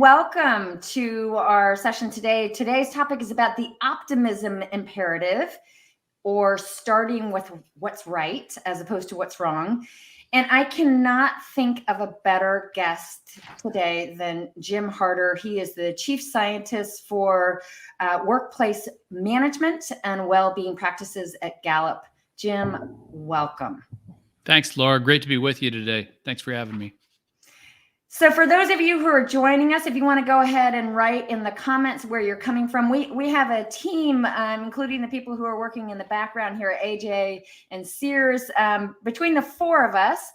welcome to our session today. Today's topic is about the optimism imperative, or starting with what's right as opposed to what's wrong. And I cannot think of a better guest today than Jim Harter. He is the chief scientist for workplace management and well-being practices at Gallup. Jim, welcome. Thanks, Laura. Great to be with you today. Thanks for having me. So for those of you who are joining us, if you want to go ahead and write in the comments where you're coming from, we have a team, including the people who are working in the background here, AJ and Sears. Between the four of us,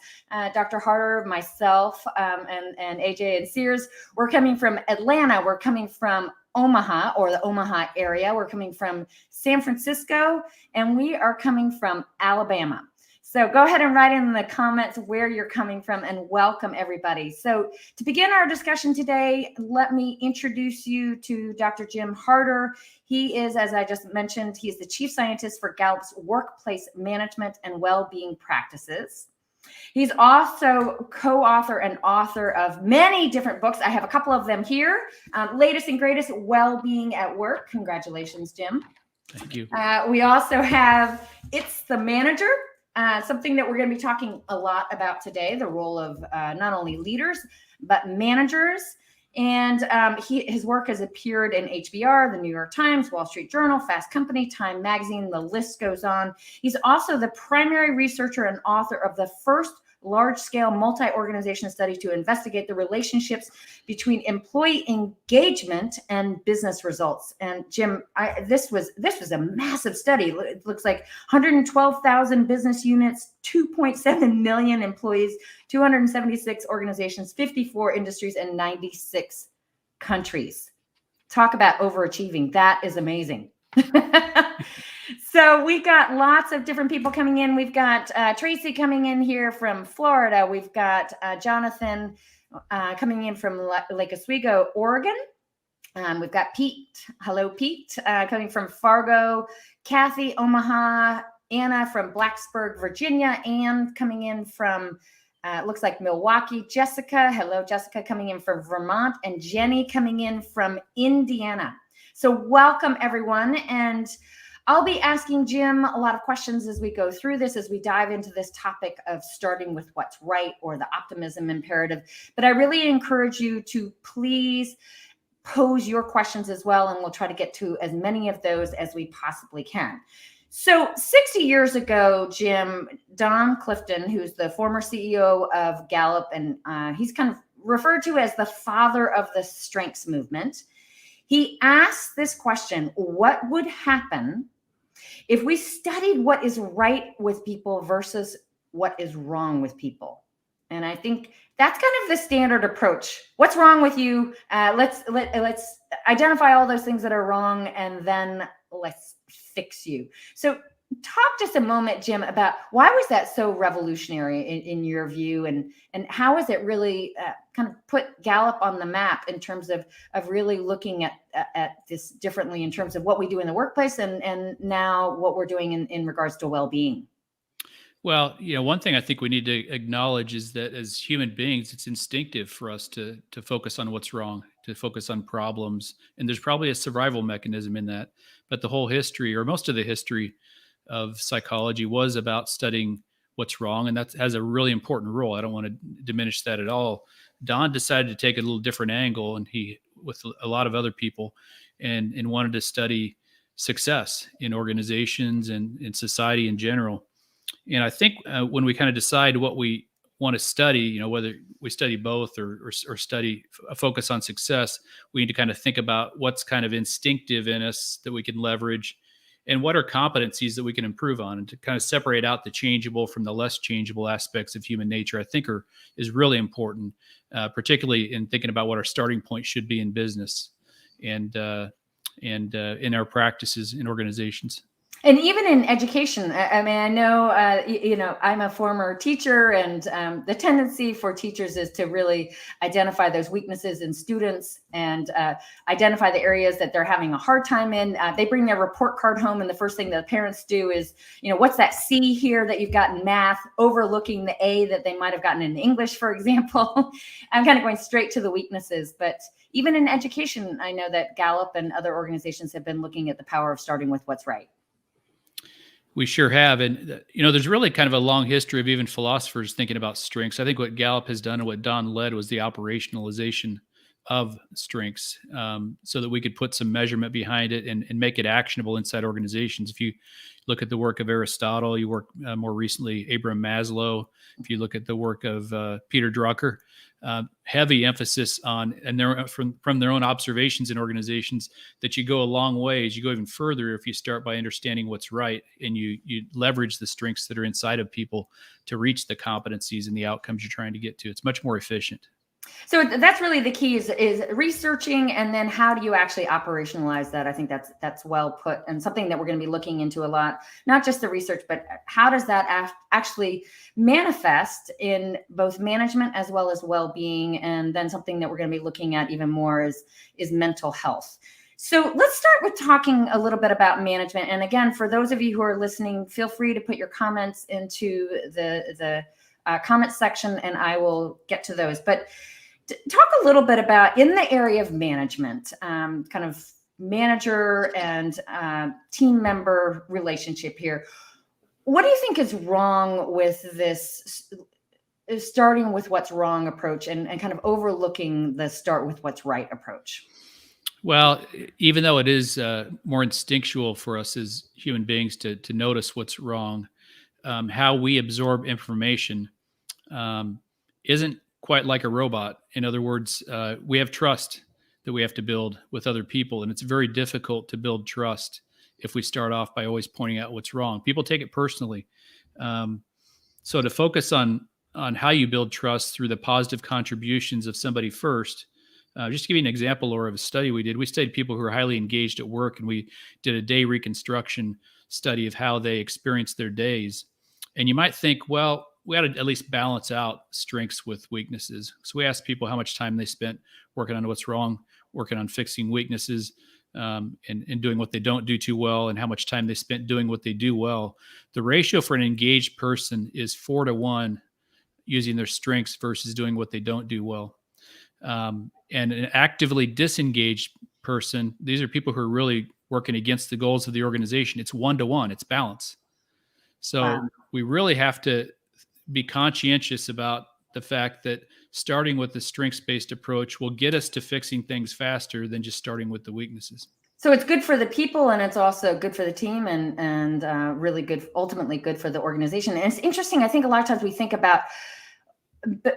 Dr. Harter, myself, and AJ and Sears, we're coming from Atlanta. We're coming from Omaha, or the Omaha area. We're coming from San Francisco, and we are coming from Alabama. So go ahead and write in the comments where you're coming from, and welcome everybody. So to begin our discussion today, let me introduce you to Dr. Jim Harter. He is, as I just mentioned, he's the chief scientist for Gallup's workplace management and well-being practices. He's also co-author and author of many different books. I have a couple of them here. Latest and greatest, Wellbeing at Work. Congratulations, Jim. Thank you. We also have It's the Manager. Something that we're going to be talking a lot about today, the role of not only leaders, but managers. And his work has appeared in HBR, the New York Times, Wall Street Journal, Fast Company, Time Magazine, the list goes on. He's also the primary researcher and author of the first large-scale multi-organization study to investigate the relationships between employee engagement and business results. And Jim, this was a massive study. It looks like 112,000 business units, 2.7 million employees, 276 organizations, 54 industries, and 96 countries. Talk about overachieving. That is amazing. So we got lots of different people coming in. We've got Tracy coming in here from Florida. We've got Jonathan coming in from Lake Oswego, Oregon. We've got Pete. Hello, Pete, coming from Fargo. Kathy, Omaha. Anna from Blacksburg, Virginia. Ann coming in from, looks like Milwaukee. Jessica. Hello, Jessica, coming in from Vermont. And Jenny coming in from Indiana. So welcome, everyone. And I'll be asking Jim a lot of questions as we go through this, as we dive into this topic of starting with what's right, or the optimism imperative. But I really encourage you to please pose your questions as well, and we'll try to get to as many of those as we possibly can. So 60 years ago, Jim, Don Clifton, who's the former CEO of Gallup, and he's kind of referred to as the father of the strengths movement, he asked this question: what would happen if we studied what is right with people versus what is wrong with people? And I think that's kind of the standard approach. What's wrong with you? Let's identify all those things that are wrong, and then let's fix you. So talk just a moment, Jim, about why was that so revolutionary in your view, and how has it really kind of put Gallup on the map in terms of really looking at this differently in terms of what we do in the workplace, and now what we're doing in regards to well-being? Well, one thing I think we need to acknowledge is that as human beings, it's instinctive for us to focus on what's wrong, to focus on problems. And there's probably a survival mechanism in that. But the whole history, or most of the history of psychology, was about studying what's wrong. And that has a really important role. I don't want to diminish that at all. Don decided to take a little different angle, and he, with a lot of other people, and wanted to study success in organizations and in society in general. And I think when we kind of decide what we want to study, whether we study both or study a focus on success, we need to kind of think about what's kind of instinctive in us that we can leverage, and what are competencies that we can improve on, and to kind of separate out the changeable from the less changeable aspects of human nature, I think is really important, particularly in thinking about what our starting point should be in business and in our practices in organizations. And even in education, I mean, I know, I'm a former teacher, and the tendency for teachers is to really identify those weaknesses in students and identify the areas that they're having a hard time in. They bring their report card home, and the first thing that parents do is, what's that C here that you've got in math, overlooking the A that they might have gotten in English, for example. I'm kind of going straight to the weaknesses. But even in education, I know that Gallup and other organizations have been looking at the power of starting with what's right. We sure have. And, there's really kind of a long history of even philosophers thinking about strengths. I think what Gallup has done and what Don led was the operationalization of strengths, so that we could put some measurement behind it and make it actionable inside organizations. If you look at the work of Aristotle, you work more recently, Abraham Maslow. If you look at the work of Peter Drucker, heavy emphasis on, and from their own observations in organizations, that you go a long ways. You go even further if you start by understanding what's right, and you leverage the strengths that are inside of people to reach the competencies and the outcomes you're trying to get to. It's much more efficient. So that's really the key is researching, and then how do you actually operationalize that? I think that's well put, and something that we're going to be looking into a lot, not just the research, but how does that actually manifest in both management as well as well-being? And then something that we're going to be looking at even more is mental health. So let's start with talking a little bit about management. And again, for those of you who are listening, feel free to put your comments into the comment section, and I will get to those. But talk a little bit about, in the area of management, kind of manager and team member relationship here. What do you think is wrong with this starting with what's wrong approach and kind of overlooking the start with what's right approach? Well, even though it is more instinctual for us as human beings to notice what's wrong, how we absorb information isn't quite like a robot. In other words, we have trust that we have to build with other people, and it's very difficult to build trust if we start off by always pointing out what's wrong. People take it personally. So to focus on how you build trust through the positive contributions of somebody first. Just to give you an example, Laura, of a study we did. We studied people who are highly engaged at work, and we did a day reconstruction study of how they experienced their days. And you might think, well, we ought to at least balance out strengths with weaknesses. So we asked people how much time they spent working on what's wrong, working on fixing weaknesses, and doing what they don't do too well, and how much time they spent doing what they do well. The ratio for an engaged person is 4-to-1 using their strengths versus doing what they don't do well. And an actively disengaged person, these are people who are really working against the goals of the organization. It's 1-to-1, it's balance. So we really have to be conscientious about the fact that starting with the strengths-based approach will get us to fixing things faster than just starting with the weaknesses. So it's good for the people, and it's also good for the team, and really good, ultimately good for the organization. And it's interesting. I think a lot of times we think about,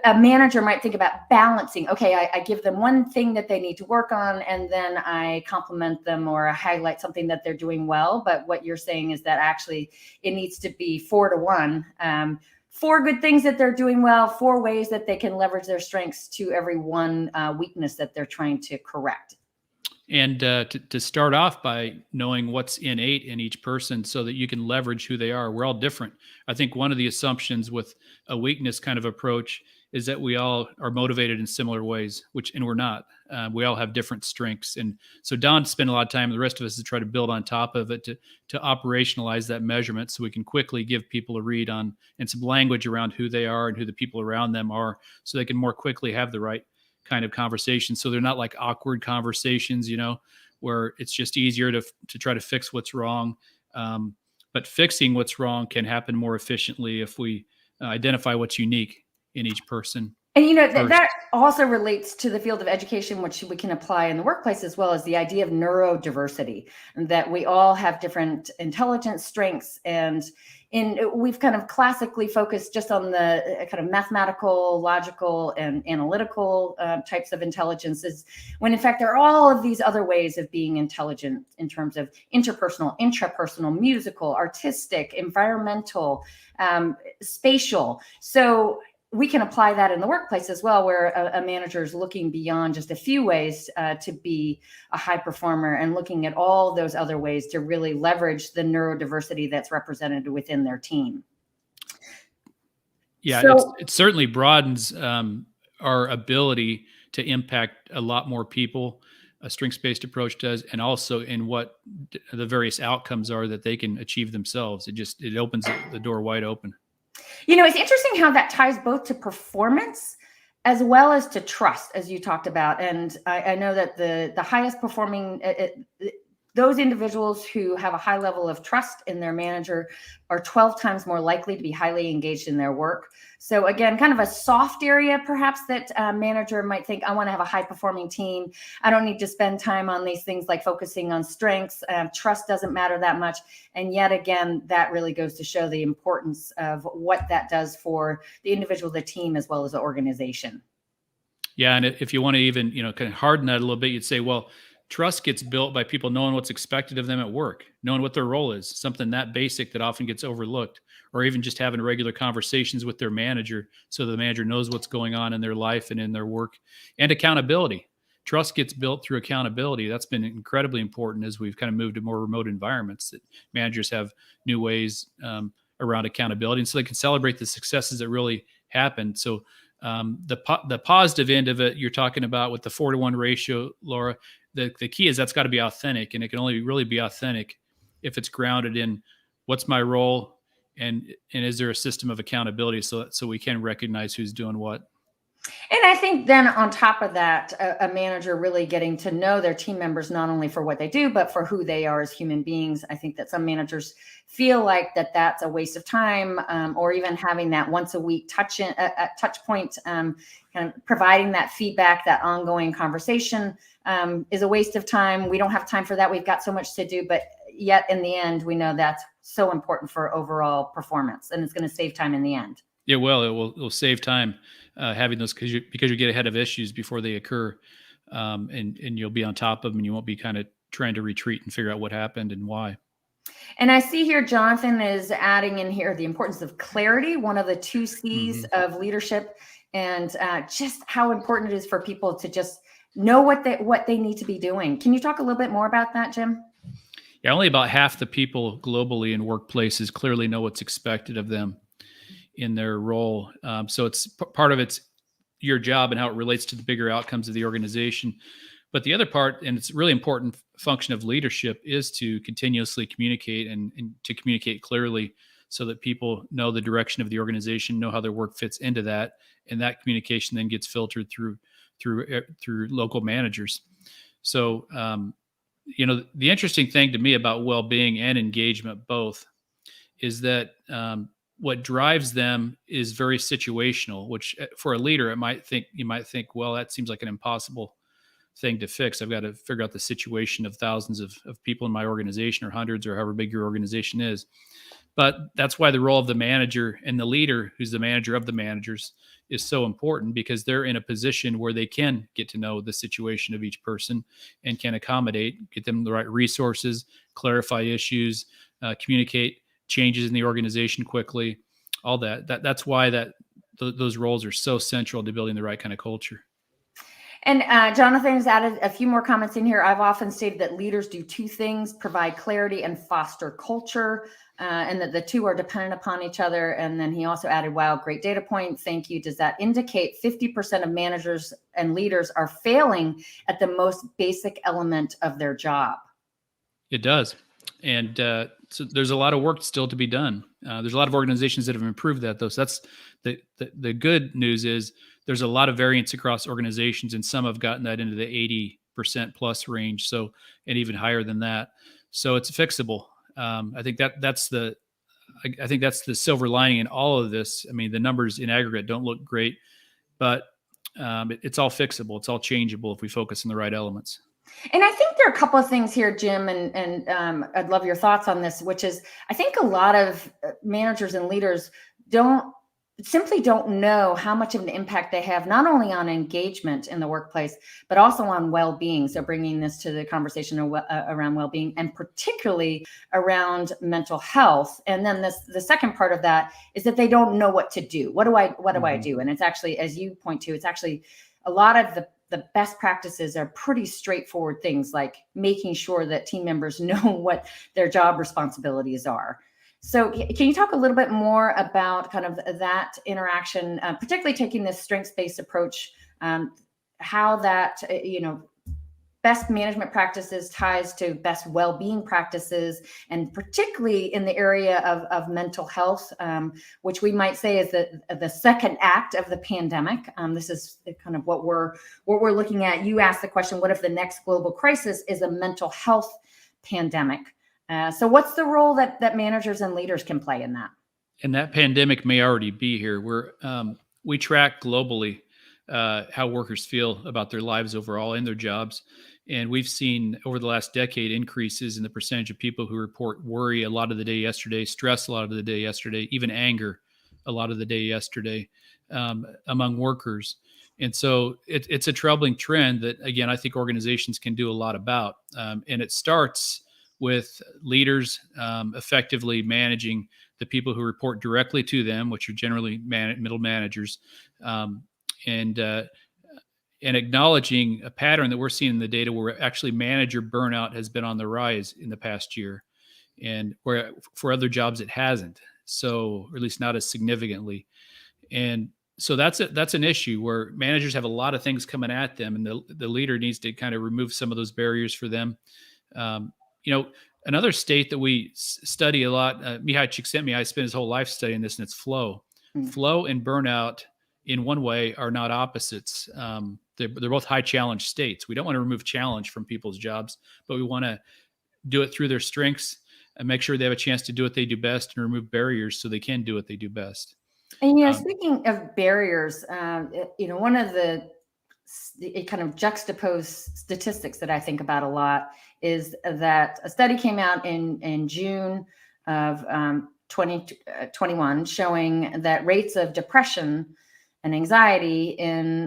a manager might think about balancing. Okay, I give them one thing that they need to work on, and then I compliment them or I highlight something that they're doing well. But what you're saying is that actually it needs to be 4-to-1. 4 good things that they're doing well, 4 ways that they can leverage their strengths to every one weakness that they're trying to correct. And to start off by knowing what's innate in each person so that you can leverage who they are. We're all different. I think one of the assumptions with a weakness kind of approach is that we all are motivated in similar ways, and we're not. We all have different strengths. And so Don spent a lot of time, the rest of us, to try to build on top of it, to operationalize that measurement so we can quickly give people a read on and some language around who they are and who the people around them are, so they can more quickly have the right kind of conversation. So they're not like awkward conversations, where it's just easier to try to fix what's wrong. But fixing what's wrong can happen more efficiently if we identify what's unique in each person. And that also relates to the field of education, which we can apply in the workplace, as well as the idea of neurodiversity, and that we all have different intelligence strengths. And we've kind of classically focused just on the kind of mathematical, logical, and analytical types of intelligences, when in fact there are all of these other ways of being intelligent in terms of interpersonal, intrapersonal, musical, artistic, environmental, spatial. So we can apply that in the workplace as well, where a manager is looking beyond just a few ways to be a high performer and looking at all those other ways to really leverage the neurodiversity that's represented within their team. Yeah, So, it certainly broadens our ability to impact a lot more people. A strengths-based approach does, and also in what the various outcomes are that they can achieve themselves. It opens the door wide open. it's interesting how that ties both to performance as well as to trust, as you talked about. And I know that the highest performing, those individuals who have a high level of trust in their manager are 12 times more likely to be highly engaged in their work. So again, kind of a soft area, perhaps, that a manager might think, I want to have a high performing team. I don't need to spend time on these things like focusing on strengths. Trust doesn't matter that much. And yet again, that really goes to show the importance of what that does for the individual, the team, as well as the organization. Yeah, and if you want to even, kind of harden that a little bit, you'd say, well, trust gets built by people knowing what's expected of them at work, knowing what their role is, something that basic that often gets overlooked, or even just having regular conversations with their manager so the manager knows what's going on in their life and in their work. And accountability. Trust gets built through accountability. That's been incredibly important as we've kind of moved to more remote environments, that managers have new ways around accountability. And so they can celebrate the successes that really happened. So the positive end of it, you're talking about with the 4-to-1 ratio, Laura, the key is that's got to be authentic, and it can only really be authentic if it's grounded in what's my role and is there a system of accountability so we can recognize who's doing what. And I think then on top of that, a manager really getting to know their team members, not only for what they do, but for who they are as human beings. I think that some managers feel like that's a waste of time, or even having that once a week touch point, kind of providing that feedback, that ongoing conversation is a waste of time. We don't have time for that. We've got so much to do, but yet in the end, we know that's so important for overall performance, and it's going to save time in the end. Yeah, well, it'll save time having those because you get ahead of issues before they occur, and you'll be on top of them, and you won't be kind of trying to retreat and figure out what happened and why. And I see here Jonathan is adding in here the importance of clarity, one of the 2 C's of leadership, and just how important it is for people to just know what they need to be doing. Can you talk a little bit more about that, Jim? Yeah, only about half the people globally in workplaces clearly know what's expected of them in their role. So it's part of it's your job and how it relates to the bigger outcomes of the organization. But the other part, and it's a really important function of leadership, is to continuously communicate and to communicate clearly so that people know the direction of the organization, know how their work fits into that. And that communication then gets filtered through local managers. So, the interesting thing to me about well-being and engagement both is that what drives them is very situational, which for a leader, you might think, well, that seems like an impossible thing to fix. I've got to figure out the situation of thousands of people in my organization, or hundreds, or however big your organization is. But that's why the role of the manager and the leader, who's the manager of the managers, is so important, because they're in a position where they can get to know the situation of each person and can accommodate, get them the right resources, clarify issues, communicate changes in the organization quickly, all that. That's why those roles are so central to building the right kind of culture. And Jonathan has added a few more comments in here. I've often stated that leaders do 2 things: provide clarity and foster culture, and that the 2 are dependent upon each other. And then he also added, wow, great data point. Thank you. Does that indicate 50% of managers and leaders are failing at the most basic element of their job? It does. And so there's a lot of work still to be done. There's a lot of organizations that have improved that, though. So that's the good news is there's a lot of variance across organizations, and some have gotten that into the 80% plus range. So, and even higher than that. So it's fixable. I think that's the silver lining in all of this. I mean, the numbers in aggregate don't look great, but it's all fixable. It's all changeable if we focus on the right elements. And I think there are a couple of things here, Jim, and I'd love your thoughts on this, which is I think a lot of managers and leaders don't simply don't know how much of an impact they have, not only on engagement in the workplace, but also on well-being. So bringing this to the conversation around well-being, and particularly around mental health. And then the second part of that is that they don't know what to do. What do I do? And it's actually, as you point to, it's actually a lot of the best practices are pretty straightforward things, like making sure that team members know what their job responsibilities are. So can you talk a little bit more about kind of that interaction, particularly taking this strengths-based approach, how that, best management practices ties to best well-being practices, and particularly in the area of mental health, which we might say is the second act of the pandemic. This is kind of what we're looking at. You asked the question, what if the next global crisis is a mental health pandemic? So what's the role that managers and leaders can play in that? And that pandemic may already be here. We track globally how workers feel about their lives overall and their jobs. And we've seen over the last decade increases in the percentage of people who report worry a lot of the day yesterday, stress a lot of the day yesterday, even anger a lot of the day yesterday among workers. And so it's a troubling trend that, again, I think organizations can do a lot about. And it starts with leaders effectively managing the people who report directly to them, which are generally middle managers, and acknowledging a pattern that we're seeing in the data where actually manager burnout has been on the rise in the past year, and where for other jobs it hasn't, so, or at least not as significantly. And so that's an issue where managers have a lot of things coming at them, and the leader needs to kind of remove some of those barriers for them. Another state that we study a lot, Mihai Csikszentmihalyi spent his whole life studying this, and it's flow. Flow and burnout in one way are not opposites. They're both high challenge states. We don't want to remove challenge from people's jobs, but we want to do it through their strengths and make sure they have a chance to do what they do best and remove barriers so they can do what they do best. And, speaking of barriers, one of the kind of juxtaposed statistics that I think about a lot is that a study came out in June of 2021 showing that rates of depression and anxiety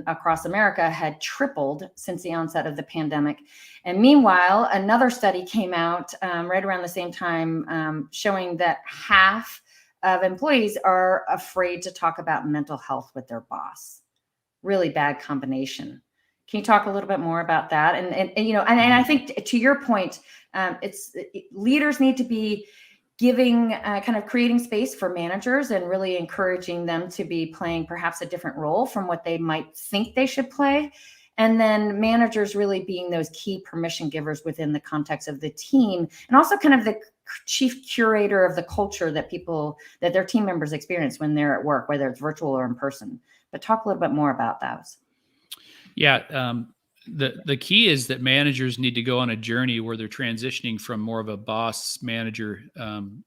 across America had tripled since the onset of the pandemic. And meanwhile, another study came out right around the same time showing that half of employees are afraid to talk about mental health with their boss. Really bad combination. Can you talk a little bit more about that? And I think to your point, leaders need to be giving kind of creating space for managers and really encouraging them to be playing perhaps a different role from what they might think they should play. And then managers really being those key permission givers within the context of the team, and also kind of the chief curator of the culture that their team members experience when they're at work, whether it's virtual or in person. But talk a little bit more about those. Yeah. The key is that managers need to go on a journey where they're transitioning from more of a boss manager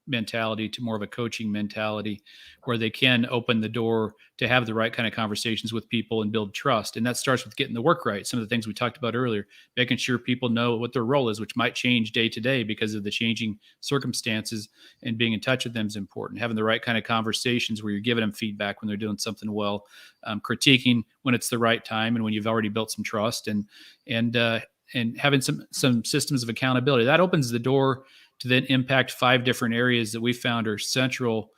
mentality to more of a coaching mentality, where they can open the door to have the right kind of conversations with people and build trust. And that starts with getting the work right. Some of the things we talked about earlier, making sure people know what their role is, which might change day to day because of the changing circumstances, and being in touch with them is important. Having the right kind of conversations where you're giving them feedback when they're doing something well, critiquing when it's the right time and when you've already built some trust, and having some systems of accountability. That opens the door to then impact 5 different areas that we found are central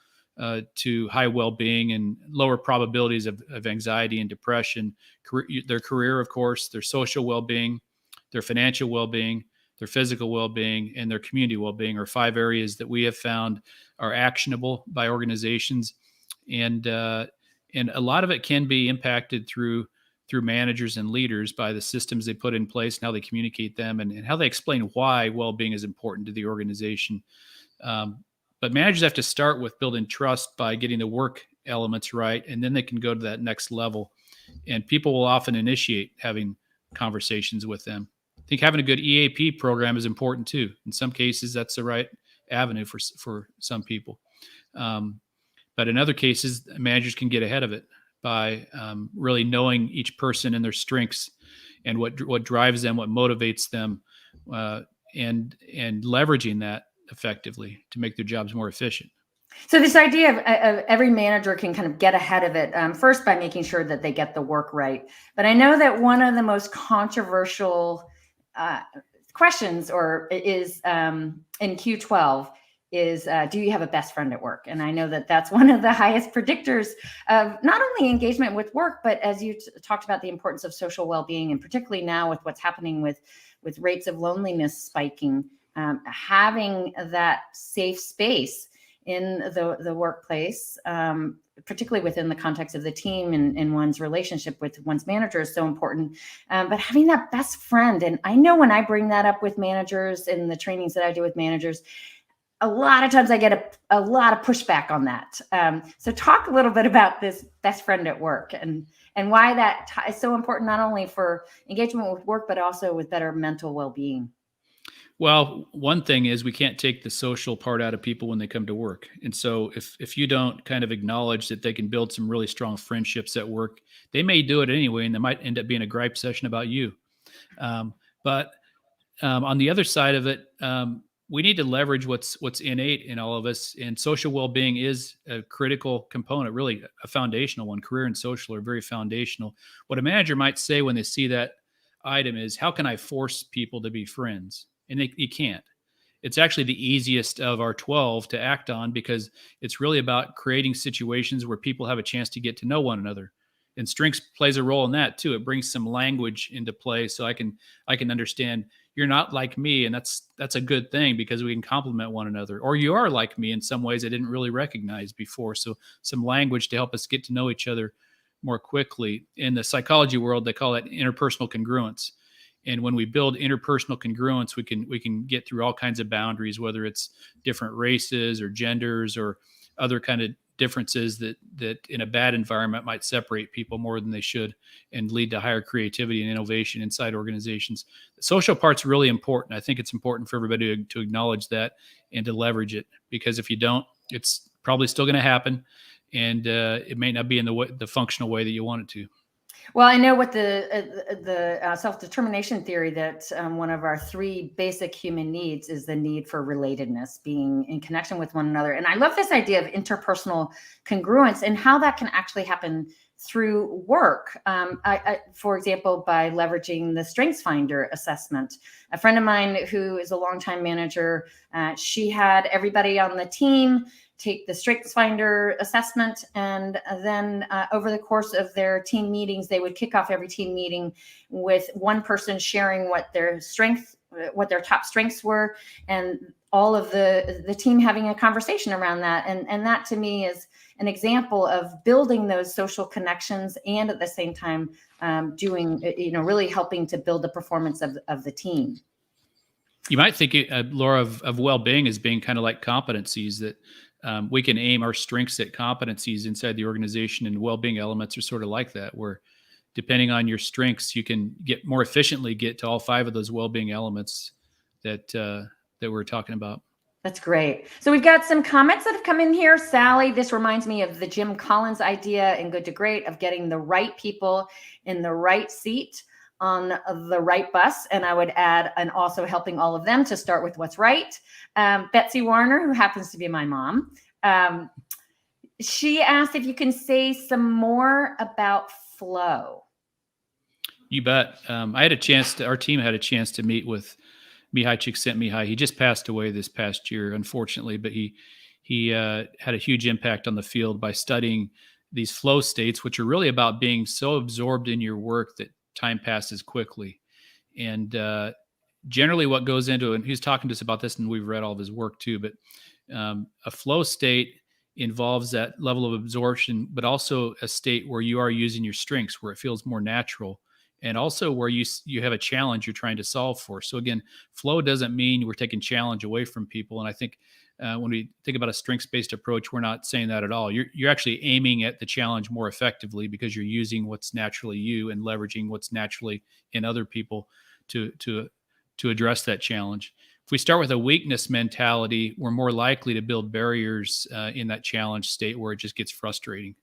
to high well-being and lower probabilities of anxiety and depression. Their career, of course, their social well-being, their financial well-being, their physical well-being, and their community well-being are 5 areas that we have found are actionable by organizations. And a lot of it can be impacted through managers and leaders by the systems they put in place and how they communicate them, and how they explain why well-being is important to the organization. But managers have to start with building trust by getting the work elements right, and then they can go to that next level. And people will often initiate having conversations with them. I think having a good EAP program is important too. In some cases, that's the right avenue for some people. But in other cases, managers can get ahead of it by really knowing each person and their strengths and what drives them, what motivates them, and leveraging that effectively to make their jobs more efficient. So this idea of every manager can kind of get ahead of it, first by making sure that they get the work right. But I know that one of the most controversial questions is in Q12 is, do you have a best friend at work? And I know that that's one of the highest predictors of not only engagement with work, but as you talked about the importance of social well-being, and particularly now with what's happening with rates of loneliness spiking, having that safe space in the workplace, particularly within the context of the team and one's relationship with one's manager is so important. But having that best friend, and I know when I bring that up with managers in the trainings that I do with managers, a lot of times I get a lot of pushback on that. So talk a little bit about this best friend at work and why that is so important, not only for engagement with work, but also with better mental well-being. Well, one thing is we can't take the social part out of people when they come to work. And so if you don't kind of acknowledge that they can build some really strong friendships at work, they may do it anyway, and there might end up being a gripe session about you. But on the other side of it, we need to leverage what's innate in all of us, and social well-being is a critical component, really a foundational one. Career and social are very foundational. What a manager might say when they see that item is, how can I force people to be friends? And you can't. It's actually the easiest of our 12 to act on, because it's really about creating situations where people have a chance to get to know one another. And strengths plays a role in that too. It brings some language into play, so I can understand you're not like me, and that's a good thing because we can complement one another. Or you are like me in some ways I didn't really recognize before. So some language to help us get to know each other more quickly. In the psychology world, they call it interpersonal congruence. And when we build interpersonal congruence, we can get through all kinds of boundaries, whether it's different races or genders or other kind of differences that in a bad environment might separate people more than they should and lead to higher creativity and innovation inside organizations. The social part's really important. I think it's important for everybody to acknowledge that and to leverage it, because if you don't, it's probably still going to happen, and it may not be in the functional way that you want it to. Well, I know what the self-determination theory, that one of our three basic human needs is the need for relatedness, being in connection with one another. And I love this idea of interpersonal congruence and how that can actually happen through work. For example, by leveraging the StrengthsFinder assessment. A friend of mine who is a longtime manager, she had everybody on the team take the StrengthsFinder assessment, and then over the course of their team meetings, they would kick off every team meeting with one person sharing what their top strengths were, and all of the team having a conversation around that. And that to me is an example of building those social connections, and at the same time doing, really helping to build the performance of the team. You might think, Laura, of well-being as being kind of like competencies, that we can aim our strengths at competencies inside the organization, and well-being elements are sort of like that, where depending on your strengths, you can more efficiently get to all 5 of those well-being elements that we're talking about. That's great. So we've got some comments that have come in here. Sally, this reminds me of the Jim Collins idea in Good to Great of getting the right people in the right seat on the right bus. And I would add, and also helping all of them to start with what's right. Betsy Warner, who happens to be my mom, she asked if you can say some more about flow. You bet. Our team had a chance to meet with Mihai Csikszentmihalyi. He just passed away this past year, unfortunately, but he had a huge impact on the field by studying these flow states, which are really about being so absorbed in your work that time passes quickly. And generally what goes into it, and he's talking to us about this, and we've read all of his work too, but a flow state involves that level of absorption, but also a state where you are using your strengths, where it feels more natural, and also where you have a challenge you're trying to solve for. So again, flow doesn't mean we're taking challenge away from people. And I think when we think about a strengths-based approach, we're not saying that at all. You're actually aiming at the challenge more effectively, because you're using what's naturally you and leveraging what's naturally in other people to address that challenge. If we start with a weakness mentality, we're more likely to build barriers in that challenge state where it just gets frustrating.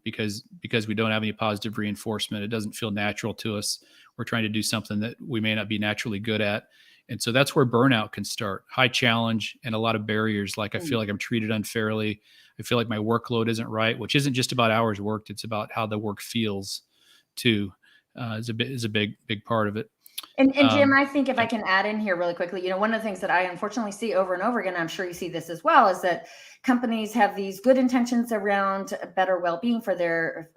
Because we don't have any positive reinforcement. It doesn't feel natural to us. We're trying to do something that we may not be naturally good at. And so that's where burnout can start. High challenge and a lot of barriers. Like I feel like I'm treated unfairly. I feel like my workload isn't right, which isn't just about hours worked. It's about how the work feels too, is a big part of it. And Jim, I think if I can add in here really quickly, one of the things that I unfortunately see over and over again, I'm sure you see this as well, is that companies have these good intentions around better well-being for their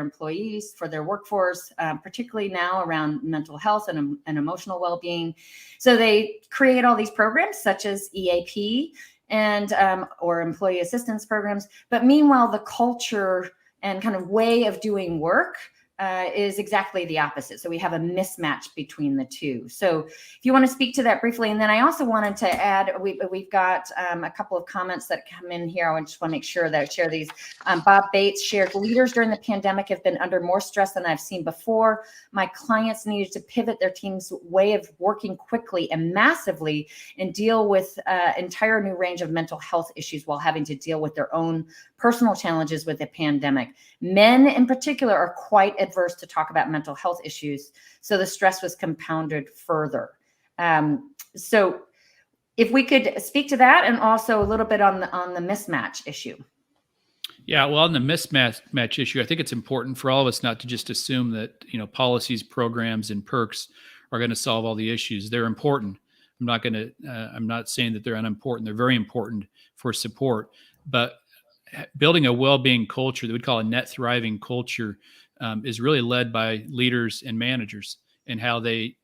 employees, for their workforce, particularly now around mental health and emotional well-being. So they create all these programs such as EAP and or employee assistance programs. But meanwhile, the culture and kind of way of doing work is exactly the opposite. So we have a mismatch between the two. So if you want to speak to that briefly, and then I also wanted to add, we've got a couple of comments that come in here. I just want to make sure that I share these. Bob Bates shared, leaders during the pandemic have been under more stress than I've seen before. My clients needed to pivot their team's way of working quickly and massively and deal with entire new range of mental health issues while having to deal with their own personal challenges with the pandemic. Men in particular are quite adverse to talk about mental health issues, so the stress was compounded further. So if we could speak to that, and also a little bit on the mismatch issue. Yeah, well, on the mismatch issue, I think it's important for all of us not to just assume that policies, programs, and perks are going to solve all the issues. They're important. I'm not saying that they're unimportant. They're very important for support, but building a well-being culture that we'd call a net thriving culture is really led by leaders and managers and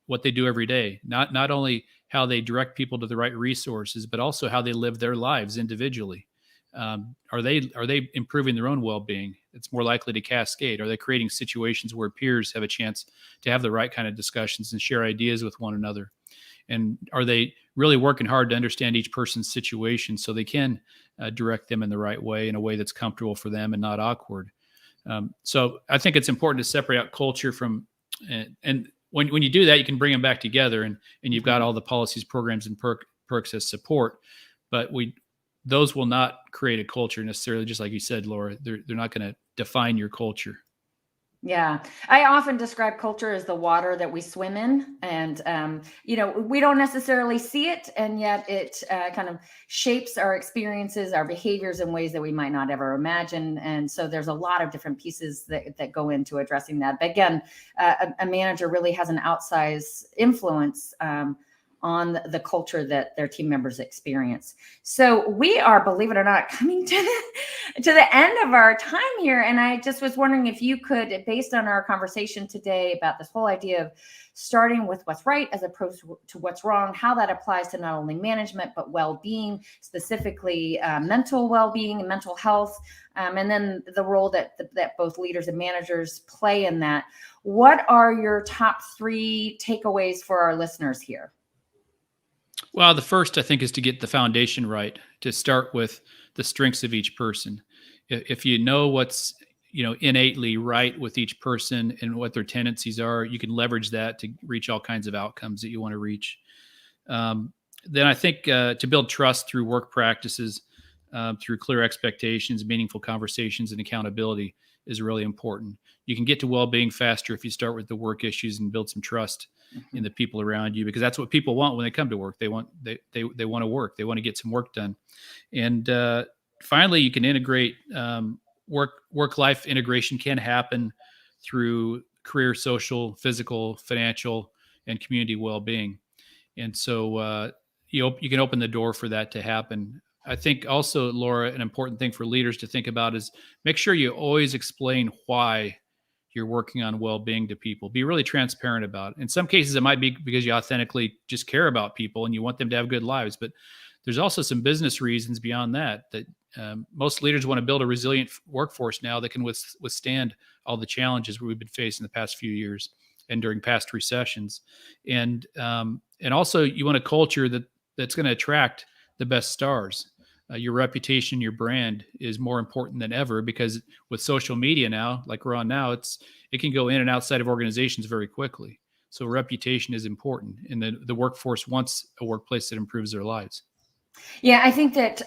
what they do every day. Not only how they direct people to the right resources, but also how they live their lives individually. Are they improving their own well-being? It's more likely to cascade. Are they creating situations where peers have a chance to have the right kind of discussions and share ideas with one another? And are they really working hard to understand each person's situation so they can direct them in the right way, in a way that's comfortable for them and not awkward? So I think it's important to separate out culture from, and when you do that, you can bring them back together, and you've got all the policies, programs, and perks as support. But those will not create a culture necessarily, just like you said, Laura. They're not going to define your culture. Yeah, I often describe culture as the water that we swim in, and we don't necessarily see it, and yet it kind of shapes our experiences, our behaviors in ways that we might not ever imagine. And so there's a lot of different pieces that go into addressing that. But again, a manager really has an outsized influence on the culture that their team members experience. So we are, believe it or not, coming to the end of our time here. And I just was wondering if you could, based on our conversation today about this whole idea of starting with what's right as opposed to what's wrong, how that applies to not only management, but well-being, specifically mental well-being and mental health, and then the role that both leaders and managers play in that. What are your top 3 takeaways for our listeners here? Well, the first, I think, is to get the foundation right, to start with the strengths of each person. If you know what's innately right with each person and what their tendencies are, you can leverage that to reach all kinds of outcomes that you want to reach. Then I think to build trust through work practices, through clear expectations, meaningful conversations, and accountability is really important. You can get to well-being faster if you start with the work issues and build some trust in the people around you, because that's what people want when they come to work. They want to work. They want to get some work done. And finally, you can integrate work-life integration can happen through career, social, physical, financial, and community well-being. And so you can open the door for that to happen. I think also, Laura, an important thing for leaders to think about is make sure you always explain why you're working on well-being to people. Be really transparent about it. In some cases, it might be because you authentically just care about people and you want them to have good lives. But there's also some business reasons beyond that most leaders want to build a resilient workforce now that can withstand all the challenges we've been facing the past few years and during past recessions. And also you want a culture that's going to attract the best stars. Your reputation, your brand is more important than ever, because with social media now, like we're on now, it can go in and outside of organizations very quickly. So reputation is important, and the workforce wants a workplace that improves their lives. Yeah, I think that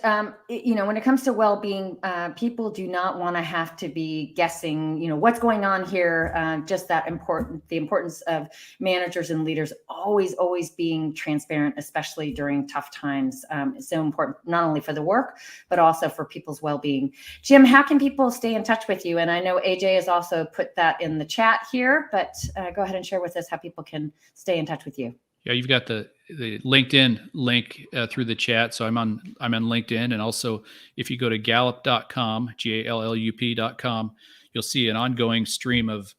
when it comes to well-being, people do not want to have to be guessing, what's going on here. Just the importance of managers and leaders always being transparent, especially during tough times, is so important, not only for the work, but also for people's well-being. Jim, how can people stay in touch with you? And I know AJ has also put that in the chat here, but go ahead and share with us how people can stay in touch with you. Yeah, you've got the LinkedIn link through the chat. So I'm on LinkedIn, and also if you go to gallup.com, GALLUP.com, you'll see an ongoing stream of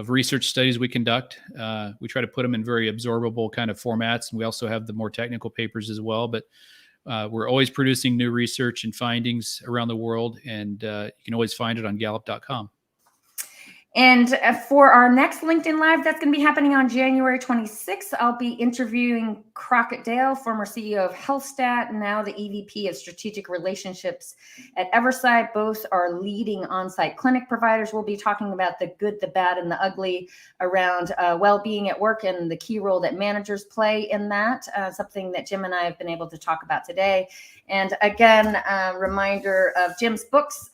research studies we conduct. We try to put them in very absorbable kind of formats, and we also have the more technical papers as well. But we're always producing new research and findings around the world, and you can always find it on Gallup.com. And for our next LinkedIn Live, that's going to be happening on January 26th. I'll be interviewing Crockett Dale, former CEO of HealthStat, now the EVP of Strategic Relationships at Everside. Both are leading on-site clinic providers. We'll be talking about the good, the bad, and the ugly around well-being at work and the key role that managers play in that, something that Jim and I have been able to talk about today. And again, reminder of Jim's books.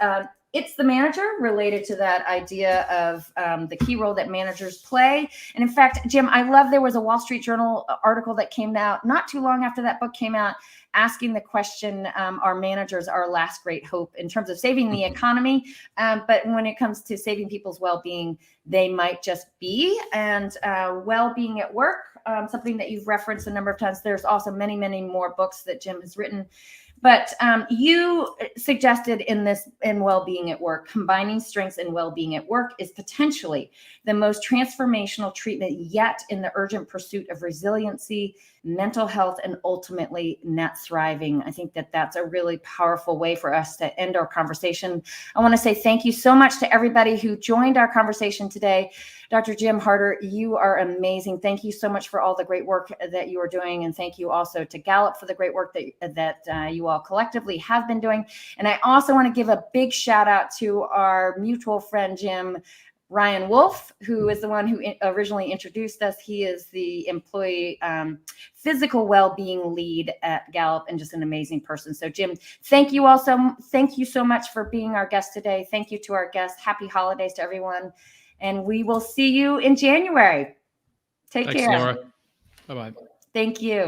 It's the Manager, related to that idea of the key role that managers play. And in fact, Jim, I love, there was a Wall Street Journal article that came out not too long after that book came out, asking the question, are managers our last great hope in terms of saving the economy? But when it comes to saving people's well-being, they might just be. And well-being at work, something that you've referenced a number of times. There's also many, many more books that Jim has written. But you suggested in well-being at work, combining strengths and well-being at work is potentially the most transformational treatment yet in the urgent pursuit of resiliency, mental health, and ultimately net thriving. I think that that's a really powerful way for us to end our conversation. I want to say thank you so much to everybody who joined our conversation today. Dr. Jim Harter, you are amazing. Thank you so much for all the great work that you are doing. And thank you also to Gallup for the great work that you all collectively have been doing. And I also want to give a big shout out to our mutual friend, Jim, Ryan Wolf, who is the one who originally introduced us. He is the employee physical well-being lead at Gallup, and just an amazing person. So Jim, thank you so much for being our guest today. Thank you to our guests. Happy holidays to everyone. And we will see you in January. Take care. Thanks, Laura. Bye-bye. Thank you.